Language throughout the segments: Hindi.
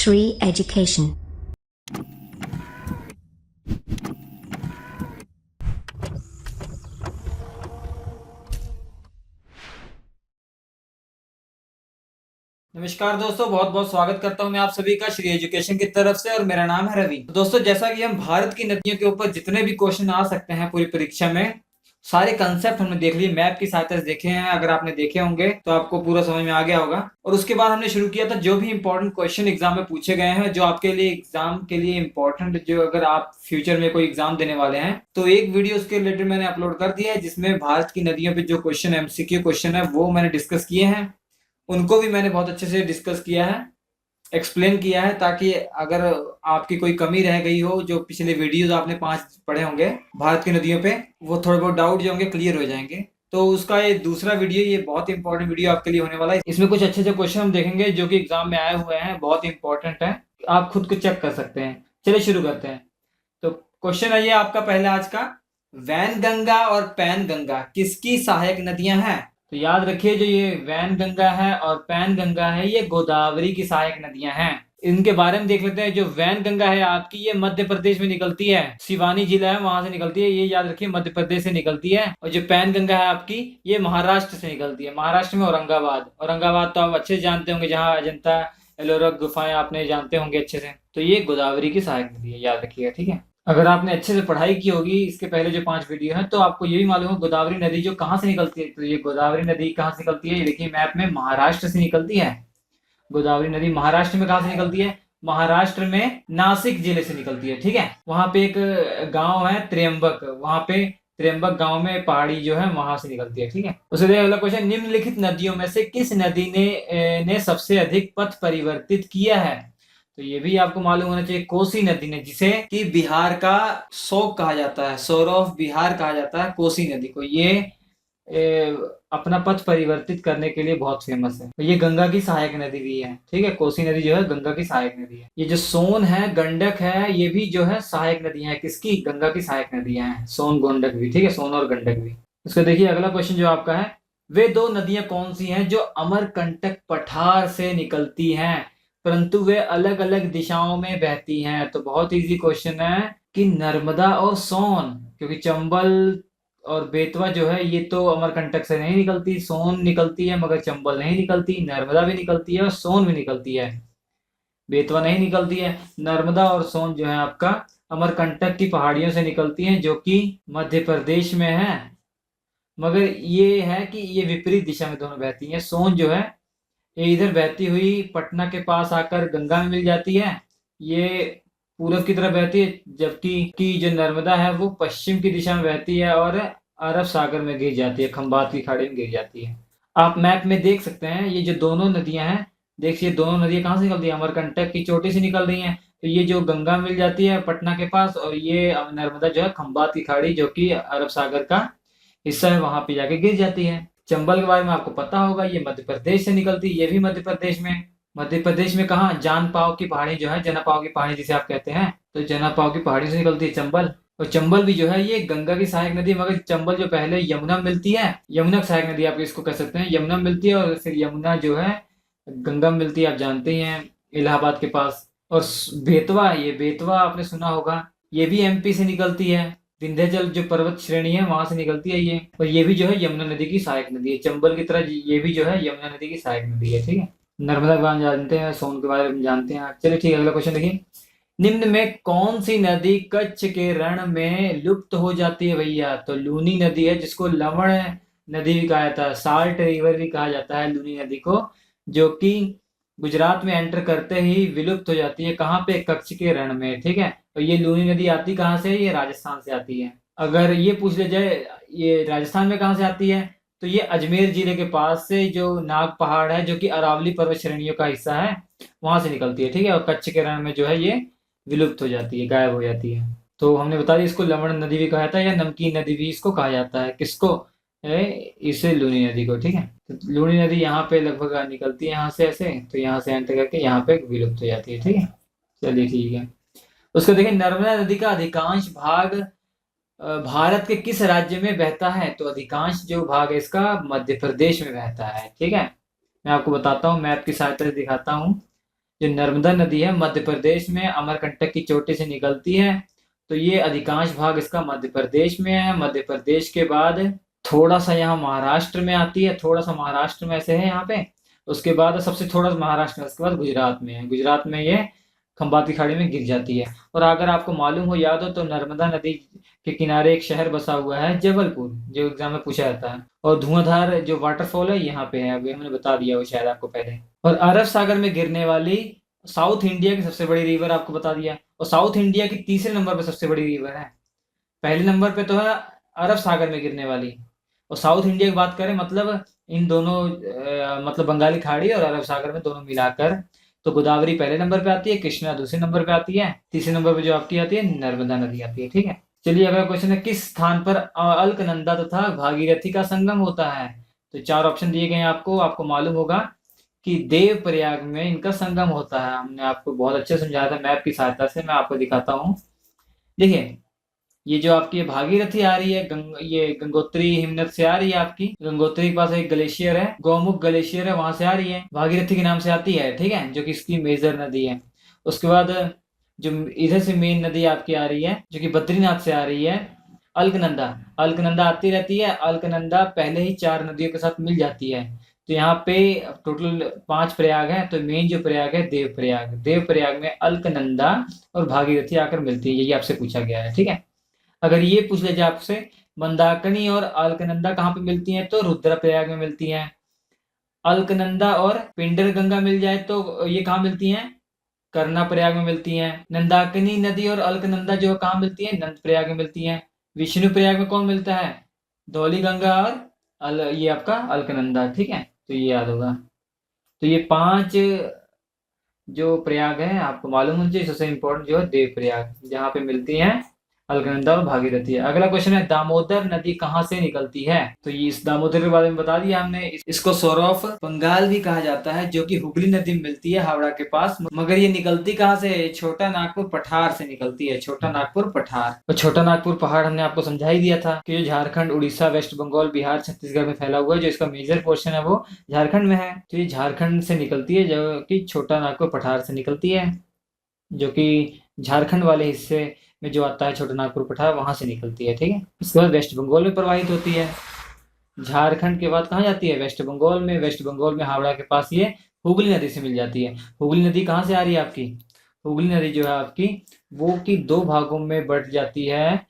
Shri Education। नमस्कार दोस्तों, बहुत बहुत स्वागत करता हूं मैं आप सभी का श्री एजुकेशन की तरफ से। और मेरा नाम है रवि। दोस्तों, जैसा कि हम भारत की नदियों के ऊपर जितने भी क्वेश्चन आ सकते हैं पूरी परीक्षा में, सारे कंसेप्ट हमने देख लिए, मैप की सहायता से देखे हैं। अगर आपने देखे होंगे तो आपको पूरा समझ में आ गया होगा। और उसके बाद हमने शुरू किया था जो भी इंपॉर्टेंट क्वेश्चन एग्जाम में पूछे गए हैं, जो आपके लिए एग्जाम के लिए इंपॉर्टेंट, जो अगर आप फ्यूचर में कोई एग्जाम देने वाले हैं, तो एक वीडियो उसके रिलेटेड मैंने अपलोड कर दिया है, जिसमें भारत की नदियों पे जो क्वेश्चन एमसीक्यू क्वेश्चन है वो मैंने डिस्कस किए हैं। उनको भी मैंने बहुत अच्छे से डिस्कस किया है, एक्सप्लेन किया है, ताकि अगर आपकी कोई कमी रह गई हो, जो पिछले वीडियोस आपने 5 पढ़े होंगे भारत की नदियों पे, वो थोड़े बहुत डाउट जो होंगे क्लियर हो जाएंगे। तो उसका ये दूसरा वीडियो, ये बहुत इंपॉर्टेंट वीडियो आपके लिए होने वाला है। इसमें कुछ अच्छे अच्छे क्वेश्चन हम देखेंगे जो कि एग्जाम में आए हुए हैं, बहुत इंपॉर्टेंट है, आप खुद को चेक कर सकते हैं। चलिए शुरू करते हैं। तो क्वेश्चन है ये आपका पहला आज का, वैन गंगा और पैन गंगा किसकी सहायक नदियां हैं? तो याद रखिए, जो ये वैन गंगा है और पैन गंगा है, ये गोदावरी की सहायक नदियां हैं। इनके बारे में देख लेते हैं। जो वैन गंगा है आपकी, ये मध्य प्रदेश में निकलती है, सिवानी जिला है वहां से निकलती है, ये याद रखिए मध्य प्रदेश से निकलती है। और जो पैन गंगा है आपकी, ये महाराष्ट्र से निकलती है, महाराष्ट्र में औरंगाबाद। औरंगाबाद तो आप अच्छे से जानते होंगे, जहाँ अजंता एलोरा गुफाएं आपने जानते होंगे अच्छे से। तो ये गोदावरी की सहायक नदी है, याद रखिएगा, ठीक है। अगर आपने अच्छे से पढ़ाई की होगी इसके पहले जो 5 वीडियो हैं, तो आपको ये भी मालूम है गोदावरी नदी जो कहाँ से निकलती है। तो ये गोदावरी नदी कहाँ से निकलती है, ये देखिए मैप में, महाराष्ट्र से निकलती है। गोदावरी नदी महाराष्ट्र में कहाँ से निकलती है? महाराष्ट्र में नासिक जिले से निकलती है, ठीक है। वहां पे एक गांव है त्र्यंबक, वहां पे त्र्यंबक गांव में पहाड़ी जो है वहां से निकलती है, ठीक है। उसके देखिए अगला क्वेश्चन, निम्नलिखित नदियों में से किस नदी ने सबसे अधिक पथ परिवर्तित किया है? तो ये भी आपको मालूम होना चाहिए, कोसी नदी ने, जिसे कि बिहार का शोक कहा जाता है, सोर ऑफ बिहार कहा जाता है कोसी नदी को। ये अपना पथ परिवर्तित करने के लिए बहुत फेमस है। तो ये गंगा की सहायक नदी भी है, ठीक है। कोसी नदी जो है गंगा की सहायक नदी है। ये जो सोन है, गंडक है, ये भी जो है सहायक नदियां हैं, किसकी? गंगा की सहायक नदियां हैं, सोन गंडक भी, ठीक है, सोन और गंडक भी। उसको देखिए अगला क्वेश्चन जो आपका है, वे 2 नदियां कौन सी हैं जो अमरकंटक पठार से निकलती हैं परंतु वे अलग अलग दिशाओं में बहती हैं? तो बहुत इजी क्वेश्चन है कि नर्मदा और सोन, क्योंकि चंबल और बेतवा जो है ये तो अमरकंटक से नहीं निकलती, सोन निकलती है, मगर चंबल नहीं निकलती। नर्मदा भी निकलती है और सोन भी निकलती है, बेतवा नहीं निकलती है। नर्मदा और सोन जो है आपका अमरकंटक की पहाड़ियों से निकलती हैं, जो कि मध्य प्रदेश में है। मगर ये है कि ये विपरीत दिशा में दोनों बहती हैं। सोन जो है ये इधर बहती हुई पटना के पास आकर गंगा में मिल जाती है, ये पूरब की तरफ बहती है, जबकि कि जो नर्मदा है वो पश्चिम की दिशा में बहती है और अरब सागर में गिर जाती है, खंबात की खाड़ी में गिर जाती है। आप मैप में देख सकते हैं, ये जो दोनों नदियां हैं, देखिए दोनों नदियां कहाँ से निकलती है? अमरकंटक की चोटी से निकल रही हैं। तो ये जो गंगा मिल जाती है पटना के पास, और ये नर्मदा जो है खंबात की खाड़ी, जो कि अरब सागर का हिस्सा है, वहां पे जाके गिर जाती है। चंबल के बारे में आपको पता होगा, ये मध्य प्रदेश से निकलती है, ये भी मध्य प्रदेश में। मध्य प्रदेश में कहाँ? जानपाव की पहाड़ी जो है, जनापाव की पहाड़ी जिसे आप कहते हैं, तो जनापाव की पहाड़ी से निकलती है चंबल। और चंबल भी जो है ये गंगा की सहायक नदी है, मगर चंबल जो पहले यमुना मिलती है, यमुना की सहायक नदी आप इसको कह सकते हैं। यमुना मिलती है और फिर यमुना जो है गंगा में मिलती है, आप जानते ही हैं, इलाहाबाद के पास। और बेतवा, ये बेतवा आपने सुना होगा, ये भी एमपी से निकलती है, विंध्याचल जो पर्वत श्रेणी है वहां से निकलती है ये। और ये भी जो है यमुना नदी की सहायक नदी है, चंबल की तरह ये भी जो है यमुना नदी की सहायक नदी है, ठीक है। नर्मदा के बारे में जानते हैं, सोन के बारे में जानते हैं। चलिए ठीक है, अगला क्वेश्चन देखिए, निम्न में कौन सी नदी कच्छ के रण में लुप्त हो जाती है भैया? तो लूनी नदी है, जिसको लवण नदी भी कहा जाता है, साल्ट रिवर भी कहा जाता है लूनी नदी को, जो कि गुजरात में एंटर करते ही विलुप्त हो जाती है। कहाँ पे? कच्छ के रण में, ठीक है। और ये लूनी नदी आती कहाँ से है? ये राजस्थान से आती है। अगर ये पूछ लिया जाए ये राजस्थान में कहाँ से आती है, तो ये अजमेर जिले के पास से जो नाग पहाड़ है, जो कि अरावली पर्वत श्रेणियों का हिस्सा है, वहां से निकलती है, ठीक है। और कच्छ के रण में जो है ये विलुप्त हो जाती है, गायब हो जाती है। तो हमने बता दिया, इसको लवण नदी भी कहा जाता है, या नमकीन नदी भी इसको कहा जाता है। किसको? इसे लूनी नदी को, ठीक है। तो लूनी नदी यहाँ पे लगभग निकलती है यहाँ से ऐसे, तो यहाँ से एंटर करके यहाँ पे विलुप्त हो जाती है, ठीक है। चलिए ठीक है। उसको देखिए, नर्मदा नदी का अधिकांश भाग भारत के किस राज्य में बहता है? तो अधिकांश जो भाग है इसका मध्य प्रदेश में बहता है, ठीक है। मैं आपको बताता हूँ, मैप की सहायता से दिखाता हूँ। जो नर्मदा नदी है मध्य प्रदेश में अमरकंटक की चोटी से निकलती है, तो ये अधिकांश भाग इसका मध्य प्रदेश में है। मध्य प्रदेश के बाद थोड़ा सा यहाँ महाराष्ट्र में आती है, थोड़ा सा महाराष्ट्र में ऐसे है यहाँ पे, उसके बाद सबसे थोड़ा सा महाराष्ट्र में, उसके बाद गुजरात में है। गुजरात में ये खंबाती खाड़ी में गिर जाती है। और अगर आपको मालूम हो, याद हो, तो नर्मदा नदी के किनारे एक शहर बसा हुआ है जबलपुर, जो एग्जाम में पूछा जाता है। और धुआंधार जो वाटरफॉल है यहाँ पे है, अभी हमने बता दिया वो शायद आपको पहले। और अरब सागर में गिरने वाली साउथ इंडिया की सबसे बड़ी रिवर आपको बता दिया। और साउथ इंडिया की तीसरे नंबर पर सबसे बड़ी रिवर है। पहले नंबर पे तो है अरब सागर में गिरने वाली, और साउथ इंडिया की बात करें मतलब इन दोनों मतलब बंगाली खाड़ी और अरब सागर में दोनों मिलाकर, तो गोदावरी पहले नंबर पे आती है, कृष्णा दूसरे नंबर पे आती है, तीसरे नंबर पे जो आपकी आती है नर्मदा नदी आती है। ठीक है, चलिए अगला क्वेश्चन है, किस स्थान पर अलकनंदा तथा भागीरथी का संगम होता है? तो 4 ऑप्शन दिए गए हैं आपको। आपको मालूम होगा कि देव प्रयाग में इनका संगम होता है। हमने आपको बहुत अच्छे समझाया था मैप की सहायता से, मैं आपको दिखाता हूँ। देखिए, ये जो आपकी भागीरथी आ रही है ये गंगोत्री हिमनद से आ रही है। आपकी गंगोत्री के पास एक ग्लेशियर है, गौमुख ग्लेशियर है, वहां से आ रही है, भागीरथी के नाम से आती है। ठीक है, जो कि इसकी मेजर नदी है। उसके बाद जो इधर से मेन नदी आपकी आ रही है, जो कि बद्रीनाथ से आ रही है, अलकनंदा। अलकनंदा आती रहती है। अलकनंदा पहले ही 4 नदियों के साथ मिल जाती है। तो यहाँ पे टोटल 5 प्रयाग है, तो मेन जो प्रयाग है देव प्रयाग। देव प्रयाग में अलकनंदा और भागीरथी आकर मिलती है, यही आपसे पूछा गया है। ठीक है, अगर ये पूछ ले जाए आपसे मंदाकिनी और अलकनंदा कहाँ पे मिलती हैं, तो रुद्रप्रयाग में मिलती हैं। अलकनंदा और पिंडर गंगा मिल जाए तो ये कहाँ मिलती हैं, करना प्रयाग में मिलती हैं। नंदाकिनी नदी और अलकनंदा जो कहाँ मिलती है, नंद प्रयाग में मिलती हैं। विष्णु प्रयाग में कौन मिलता है, धौली गंगा और ये आपका अलकनंदा। ठीक है, तो ये याद होगा। तो ये 5 जो प्रयाग है आपको मालूम होना चाहिए। सबसे इंपॉर्टेंट जो है देव प्रयाग, जहाँ पे मिलती हैं अलकनंदा और भागीरथी है। अगला क्वेश्चन है, दामोदर नदी कहाँ से निकलती है? तो ये इस दामोदर के बारे में बता दिया हमने। इसको सोर ऑफ बंगाल भी कहा जाता है, जो कि हुगली नदी में मिलती है हावड़ा के पास। मगर ये निकलती कहाँ से है? छोटा नागपुर पठार से निकलती है, छोटा नागपुर पठार। तो छोटा नागपुर पहाड़ हमने आपको समझा ही दिया था कि जो झारखंड, उड़ीसा, वेस्ट बंगाल, बिहार, छत्तीसगढ़ में फैला हुआ है, जो इसका मेजर पोर्शन है वो झारखंड में है। तो ये झारखंड से निकलती है, जो कि छोटा नागपुर पठार से निकलती है, जो कि झारखंड वाले हिस्से में जो आता है छोटा नागपुर पठार, वहां से निकलती है। ठीक है, उसके बाद वेस्ट बंगाल में प्रवाहित होती है। झारखंड के बाद कहाँ जाती है, वेस्ट बंगाल में। वेस्ट बंगाल में हावड़ा के पास ये हुगली नदी से मिल जाती है। हुगली नदी कहाँ से आ रही है आपकी, हुगली नदी जो है आपकी वो की 2 भागों में बढ़ जाती है।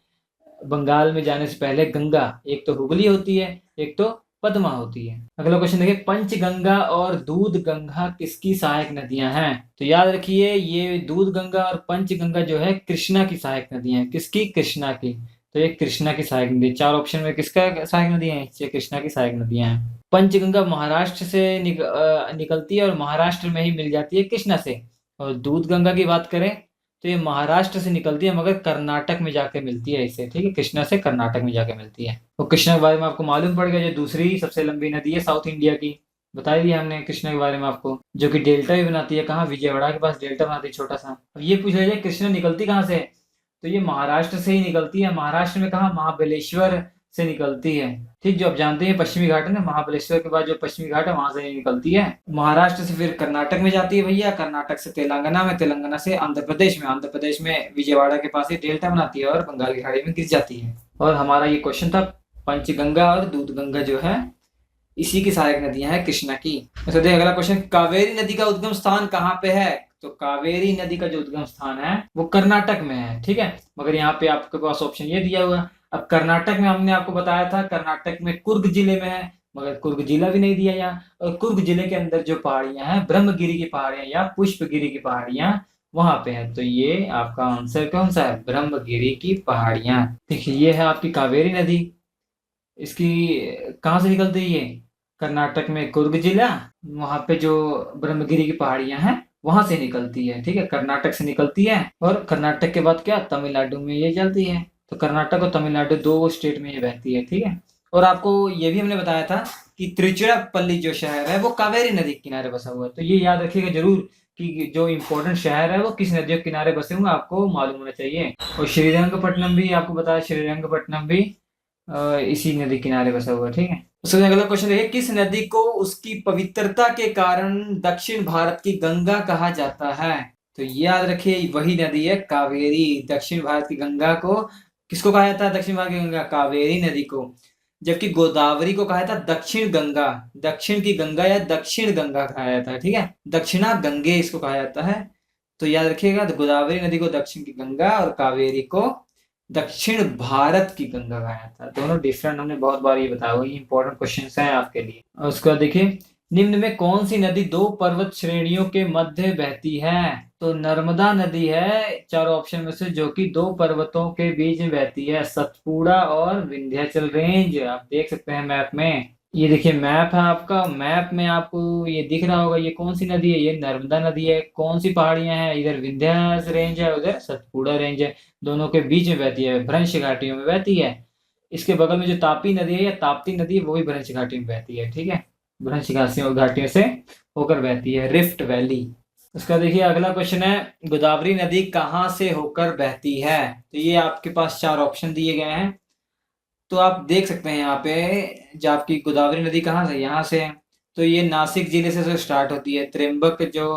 बंगाल में जाने से पहले गंगा, एक तो हुगली होती है, एक तो पद्मा होती है। अगला क्वेश्चन देखिए, पंचगंगा और दूध गंगा किसकी सहायक नदियां हैं? तो याद रखिए, ये दूध गंगा और पंचगंगा जो है कृष्णा की सहायक नदियां हैं। किसकी, कृष्णा की। तो ये कृष्णा की सहायक नदी। 4 ऑप्शन में किसका सहायक नदियां हैं, ये कृष्णा की सहायक नदियां हैं। पंचगंगा महाराष्ट्र से निकलती है और महाराष्ट्र में ही मिल जाती है कृष्णा से। और दूध गंगा की बात करें तो ये महाराष्ट्र से निकलती है, मगर कर्नाटक में जाके मिलती है इसे। ठीक है, कृष्णा से कर्नाटक में जाके मिलती है। तो कृष्णा के बारे में आपको मालूम पड़ गया, जो दूसरी सबसे लंबी नदी है साउथ इंडिया की, बता दिया हमने कृष्णा के बारे में आपको, जो कि डेल्टा भी बनाती है। कहाँ, विजयवाड़ा के पास डेल्टा बनाती है छोटा सा। अब ये पूछ लिया जाए कृष्णा निकलती कहाँ से, तो ये महाराष्ट्र से ही निकलती है। महाराष्ट्र में कहाँ, महाबलेश्वर से निकलती है। ठीक, जो आप जानते हैं पश्चिमी घाट है ना, महाबलेश्वर के बाद जो पश्चिमी घाट है वहां से निकलती है। महाराष्ट्र से फिर कर्नाटक में जाती है भैया, कर्नाटक से तेलंगाना में, तेलंगाना से आंध्र प्रदेश में, आंध्र प्रदेश में विजयवाड़ा के पास ही डेल्टा बनाती है और बंगाल की खाड़ी में गिर जाती है। और हमारा ये क्वेश्चन था, पंचगंगा और दूध गंगा जो है इसी की सहायक नदियां हैं कृष्णा की। तो देखिए अगला क्वेश्चन, कावेरी नदी का उद्गम स्थान कहाँ पे है? तो कावेरी नदी का जो उद्गम स्थान है वो कर्नाटक में है। ठीक है, मगर यहाँ पे आपके पास ऑप्शन ये दिया हुआ। अब कर्नाटक में हमने आपको बताया था कर्नाटक में कुर्ग जिले में है, मगर कुर्ग जिला भी नहीं दिया यहाँ। और कुर्ग जिले के अंदर जो पहाड़ियां हैं, ब्रह्मगिरी की पहाड़ियां या पुष्पगिरी की पहाड़ियां वहां पे है। तो ये आपका आंसर कौन सा है, ब्रह्मगिरी की पहाड़ियां। देखिए ये है आपकी कावेरी नदी। इसकी कहाँ से निकलती है, ये कर्नाटक में कुर्ग जिला, वहां पे जो ब्रह्मगिरी की पहाड़ियां हैं वहां से निकलती है। ठीक है, कर्नाटक से निकलती है। और कर्नाटक के बाद क्या, तमिलनाडु में ये चलती है। तो कर्नाटक और तमिलनाडु 2 स्टेट में ये बहती है। ठीक है, और आपको ये भी हमने बताया था कि त्रिचुरापल्ली जो शहर है वो कावेरी नदी के किनारे बसा हुआ है। तो ये याद रखिएगा जरूर कि जो इम्पोर्टेंट शहर है वो किस नदी के किनारे बसे हुए आपको मालूम होना चाहिए। और श्रीरंगपट्टनम भी आपको बताया, श्रीरंगपट्टनम भी इसी नदी किनारे बसा हुआ है, ठीक है। उसके बाद अगला क्वेश्चन देखिए, किस नदी को उसकी पवित्रता के कारण दक्षिण भारत की गंगा कहा जाता है? तो याद रखिए वही नदी है कावेरी। दक्षिण भारत की गंगा को किसको कहा जाता है? दक्षिण भारत की गंगा कावेरी नदी को। जबकि गोदावरी को कहा जाता है दक्षिण गंगा। दक्षिण की गंगा या दक्षिण गंगा कहा जाता है, ठीक है। दक्षिणा गंगे इसको कहा जाता है। तो याद रखिएगा, तो गोदावरी नदी को दक्षिण की गंगा और कावेरी को दक्षिण भारत की गंगा कहा जाता है। दोनों डिफरेंट, हमने बहुत बार ये बताया हुआ, ये इंपॉर्टेंट क्वेश्चन है आपके लिए। और उसके बाद देखिए, निम्न में कौन सी नदी दो पर्वत श्रेणियों के मध्य बहती है? तो नर्मदा नदी है चारों ऑप्शन में से, जो कि दो पर्वतों के बीच में बहती है, सतपुड़ा और विंध्याचल रेंज। आप देख सकते हैं मैप में, ये देखिए मैप है आपका, मैप में आपको ये दिख रहा होगा, ये कौन सी नदी है? ये नर्मदा नदी है। कौन सी पहाड़ियां हैं? इधर विंध्याचल रेंज है, उधर सतपुड़ा रेंज है। दोनों के बीच में बहती है, भ्रंश घाटियों में बहती है। इसके बगल में जो तापी नदी है या ताप्ती नदी है, वो भी भ्रंश घाटी में बहती है, ठीक है। भ्रंश घाटियों से होकर बहती है, रिफ्ट वैली। उसका देखिए अगला क्वेश्चन है, गोदावरी नदी कहाँ से होकर बहती है? तो ये आपके पास चार ऑप्शन दिए गए हैं, तो आप देख सकते हैं यहाँ पे, जो आपकी गोदावरी नदी कहाँ से, यहाँ से है। तो ये नासिक जिले से स्टार्ट होती है, त्र्यंबक जो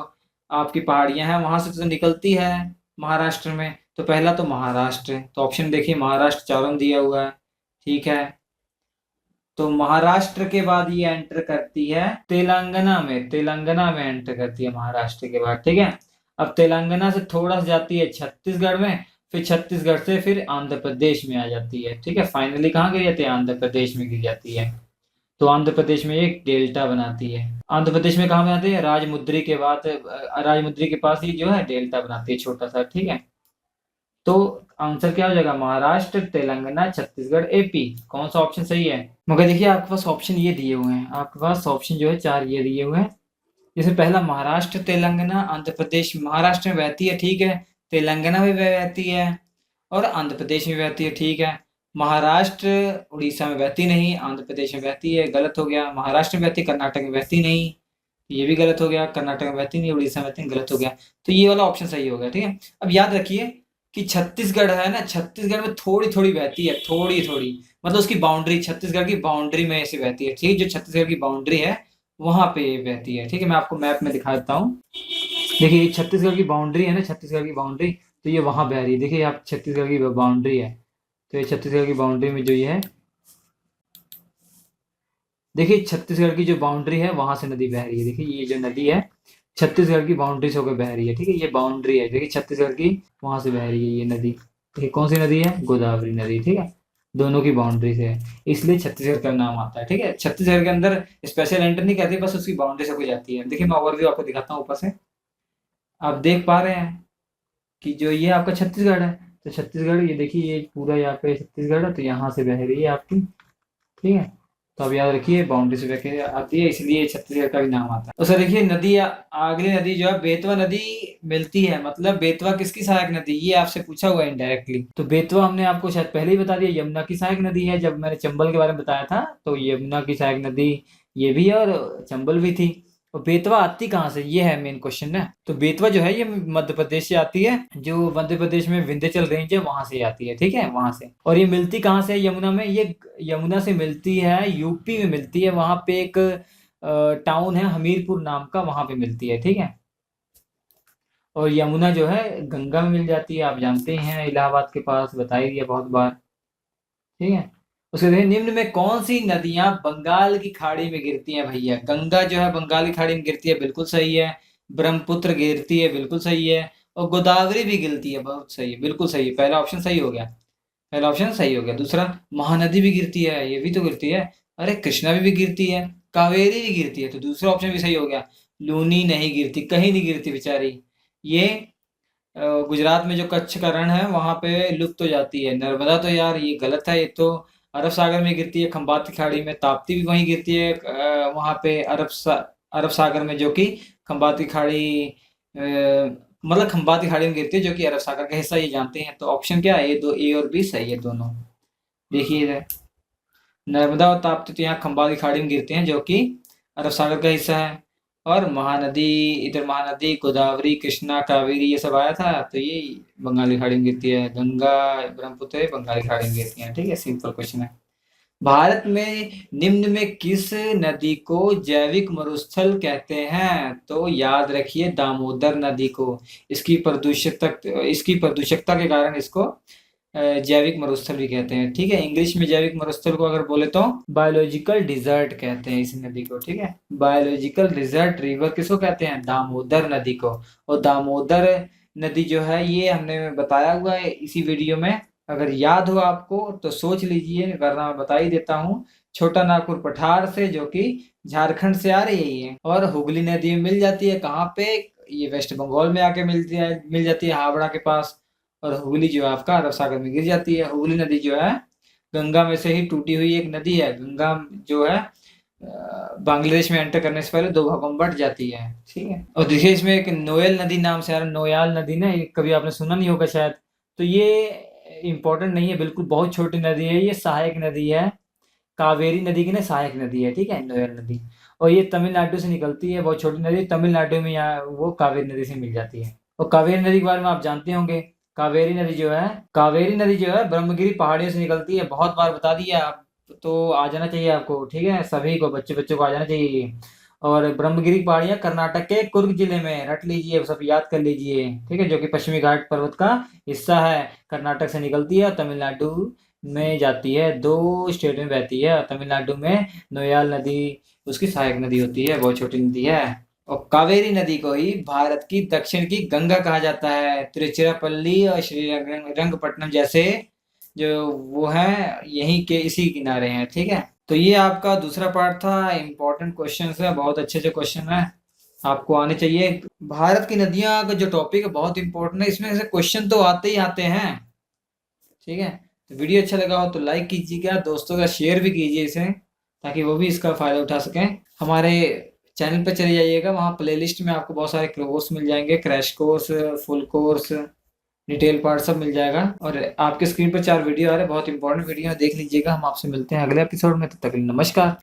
आपकी पहाड़ियां हैं वहां से तो निकलती है महाराष्ट्र में। तो पहला तो महाराष्ट्र है, तो ऑप्शन देखिए महाराष्ट्र चारों में दिया हुआ है, ठीक है। तो महाराष्ट्र के बाद ये एंटर करती है तेलंगाना में, तेलंगाना में एंटर करती है महाराष्ट्र के बाद, ठीक है। अब तेलंगाना से थोड़ा सा जाती है छत्तीसगढ़ में, फिर छत्तीसगढ़ से फिर आंध्र प्रदेश में आ जाती है, ठीक है। फाइनली कहाँ गिर जाती है? आंध्र प्रदेश में गिर जाती है। तो आंध्र प्रदेश में एक डेल्टा बनाती है। आंध्र प्रदेश में कहाँ बनाती है? राजमुद्री के बाद, राजमुद्री के पास ही जो है डेल्टा बनाती है छोटा सा, ठीक है। तो आंसर क्या हो जाएगा? महाराष्ट्र, तेलंगाना, छत्तीसगढ़, एपी। कौन सा ऑप्शन सही है? मगर देखिए आपके पास ऑप्शन ये दिए हुए हैं, आपके पास ऑप्शन जो है चार ये दिए हुए हैं। जैसे पहला महाराष्ट्र, तेलंगाना, आंध्र प्रदेश। महाराष्ट्र में बहती है, ठीक है। तेलंगाना में बहती है और आंध्र प्रदेश में बहती है, ठीक है। महाराष्ट्र उड़ीसा में बहती नहीं, आंध्र प्रदेश में बहती है, गलत हो गया। महाराष्ट्र में बहती, कर्नाटक में बहती नहीं, ये भी गलत हो गया। कर्नाटक में बहती नहीं, उड़ीसा में बहती नहीं, गलत हो गया। तो ये वाला ऑप्शन सही हो गया, ठीक है। अब याद रखिए कि छत्तीसगढ़ है ना, छत्तीसगढ़ में थोड़ी थोड़ी बहती है, थोड़ी थोड़ी, मतलब उसकी बाउंड्री, छत्तीसगढ़ की बाउंड्री में ऐसे बहती है, ठीक है। जो छत्तीसगढ़ की बाउंड्री है वहां पे ये बहती है, ठीक है। मैं आपको मैप में दिखा देता हूँ। देखिए ये छत्तीसगढ़ की बाउंड्री है ना, छत्तीसगढ़ की बाउंड्री, तो ये वहां बह रही है। देखिए आप छत्तीसगढ़ की बाउंड्री है, तो ये छत्तीसगढ़ की बाउंड्री में जो ये है, देखिए छत्तीसगढ़ की जो बाउंड्री है वहां से नदी बह रही है। देखिए ये जो नदी है छत्तीसगढ़ की बाउंड्री से होकर बह रही है, ठीक है। ये बाउंड्री है, देखिए छत्तीसगढ़ की, वहां से बह रही है ये नदी। देखिए कौन सी नदी है? गोदावरी नदी, ठीक है। दोनों की बाउंड्री से है, इसलिए छत्तीसगढ़ का नाम आता है, ठीक है। छत्तीसगढ़ के अंदर स्पेशल एंटर नहीं करती, बस उसकी बाउंड्री से हो जाती है। देखिए मैं ओवरव्यू आपको दिखाता हूँ ऊपर से, आप देख पा रहे हैं कि जो ये आपका छत्तीसगढ़ है, तो छत्तीसगढ़ ये देखिए, ये पूरा यहाँ पे छत्तीसगढ़ है, तो यहाँ से बह रही है आपकी, ठीक है। तो अब याद रखिए बाउंड्री से बह आती है, इसलिए छत्तीसगढ़ का भी नाम आता है। तो सर देखिए नदी, अगली नदी जो है बेतवा नदी मिलती है, मतलब बेतवा किसकी सहायक नदी, ये आपसे पूछा हुआ है इनडायरेक्टली। तो बेतवा हमने आपको शायद पहले ही बता दिया, यमुना की सहायक नदी है। जब मैंने चंबल के बारे में बताया था तो यमुना की सहायक नदी ये भी है और चंबल भी थी। और बेतवा आती कहाँ से, ये है मेन क्वेश्चन ना। तो बेतवा जो है ये मध्य प्रदेश से आती है, जो मध्य प्रदेश में विंध्याचल रेंज है वहां से आती है, ठीक है, वहां से। और ये मिलती कहाँ से है यमुना में? ये यमुना से मिलती है, यूपी में मिलती है। वहां पे एक टाउन है हमीरपुर नाम का, वहां पे मिलती है, ठीक है। और यमुना जो है गंगा में मिल जाती है, आप जानते ही हैं, इलाहाबाद के पास, बता ही दिया बहुत बार, ठीक है। उसके बाद निम्न में कौन सी नदियां बंगाल की खाड़ी में गिरती हैं? भैया गंगा जो है बंगाल की खाड़ी में गिरती है, बिल्कुल सही है। ब्रह्मपुत्र गिरती है, बिल्कुल सही है। और गोदावरी भी गिरती है, बहुत सही है, बिल्कुल सही है। पहला ऑप्शन सही हो गया, पहला ऑप्शन सही हो गया। दूसरा, महानदी भी गिरती है, ये भी तो गिरती है। अरे कृष्णा भी गिरती है, कावेरी भी गिरती है, तो दूसरा ऑप्शन भी सही हो गया। लूनी नहीं गिरती, कहीं नहीं गिरती बेचारी। ये गुजरात में जो कच्छ का रण है वहां पे लुप्त हो जाती है। नर्मदा तो यार ये गलत है, ये तो अरब सागर में गिरती है, खंबात की खाड़ी में। ताप्ती भी वहीं गिरती है, वहां पे अरब सागर में, जो कि खंबात की खाड़ी, मतलब खंबात की खाड़ी में गिरती है, जो कि अरब सागर का हिस्सा, ये जानते हैं। तो ऑप्शन क्या है? ये दो, ए और बी सही है दोनों। देखिए इधर नर्मदा और ताप्ती तो यहाँ खंबात की खाड़ी में गिरते हैं, जो कि अरब सागर का हिस्सा है। और महानदी, इधर महानदी गोदावरी, कृष्णा, कावेरी ये सब आया था, तो ये बंगाली खाड़ी में गिरती है। गंगा, ब्रह्मपुत्र बंगाली खाड़ी में गिरती है, ठीक है, सिंपल क्वेश्चन है। भारत में निम्न में किस नदी को जैविक मरुस्थल कहते हैं? तो याद रखिए दामोदर नदी को। इसकी प्रदूषकता के कारण इसको जैविक मरुस्थल भी कहते हैं। ठीक है, इंग्लिश में जैविक मरुस्थल को अगर बोले तो बायोलॉजिकल डिजर्ट कहते हैं इस नदी को। ठीक है, बायोलॉजिकल डिजर्ट रिवर किसको कहते हैं? दामोदर नदी को। और दामोदर नदी जो है ये हमने बताया हुआ है इसी वीडियो में। अगर याद हो आपको तो सोच लीजिए, वरना मैं बता ही देता हूँ। छोटा नागपुर पठार से, जो कि झारखंड से आ रही है, और हुगली नदी में मिल जाती है कहाँ पे? ये वेस्ट बंगाल में आके मिल जाती है हावड़ा के पास। और हुगली जो है आपका अरब सागर में गिर जाती है। हुगली नदी जो है गंगा में से ही टूटी हुई एक नदी है। गंगा जो है बांग्लादेश में एंटर करने से पहले दो भागों में बट जाती है। ठीक है, और देखिए इसमें एक नोयल नदी नाम से आ रहा है, नोयाल नदी ना, ये कभी आपने सुना नहीं होगा शायद। तो ये इंपॉर्टेंट नहीं है बिल्कुल, बहुत छोटी नदी है, ये सहायक नदी है। कावेरी नदी की ना सहायक नदी है। ठीक है, नोयल नदी। और ये तमिलनाडु से निकलती है, बहुत छोटी नदी, तमिलनाडु में यहाँ वो कावेरी नदी से मिल जाती है। और कावेरी नदी के बारे में आप जानते होंगे। कावेरी नदी जो है ब्रह्मगिरी पहाड़ियों से निकलती है। बहुत बार बता दिया आप, तो आ जाना चाहिए आपको। ठीक है, सभी को, बच्चे बच्चों को आ जाना चाहिए। और ब्रह्मगिरी पहाड़ियां कर्नाटक के कुर्ग जिले में, रट लीजिए, सब याद कर लीजिए। ठीक है, जो कि पश्चिमी घाट पर्वत का हिस्सा है। कर्नाटक से निकलती है, तमिलनाडु में जाती है, दो स्टेट में बहती है। तमिलनाडु में नोयाल नदी उसकी सहायक नदी होती है, बहुत छोटी नदी है। और कावेरी नदी को ही भारत की दक्षिण की गंगा कहा जाता है। तिरुचिरापल्ली और श्रीरंगपट्टनम जैसे जो वो हैं यहीं के इसी किनारे हैं। ठीक है, तो ये आपका दूसरा पार्ट था। इंपॉर्टेंट क्वेश्चन है, बहुत अच्छे से क्वेश्चन है, आपको आने चाहिए। भारत की नदियां का जो टॉपिक है बहुत इंपॉर्टेंट है, इसमें से क्वेश्चन तो आते ही आते हैं। ठीक है, तो वीडियो अच्छा लगा हो तो लाइक कीजिएगा, दोस्तों का शेयर भी कीजिए इसे, ताकि वो भी इसका फायदा उठा सकें। हमारे चैनल पे चले जाइएगा, वहाँ प्लेलिस्ट में आपको बहुत सारे कोर्स मिल जाएंगे, crash course, full course, detail part सब मिल जाएगा। और आपके स्क्रीन पर 4 वीडियो आ रहे हैं, बहुत इंपॉर्टेंट वीडियो है, देख लीजिएगा। हम आपसे मिलते हैं अगले एपिसोड में, तब तक के लिए नमस्कार।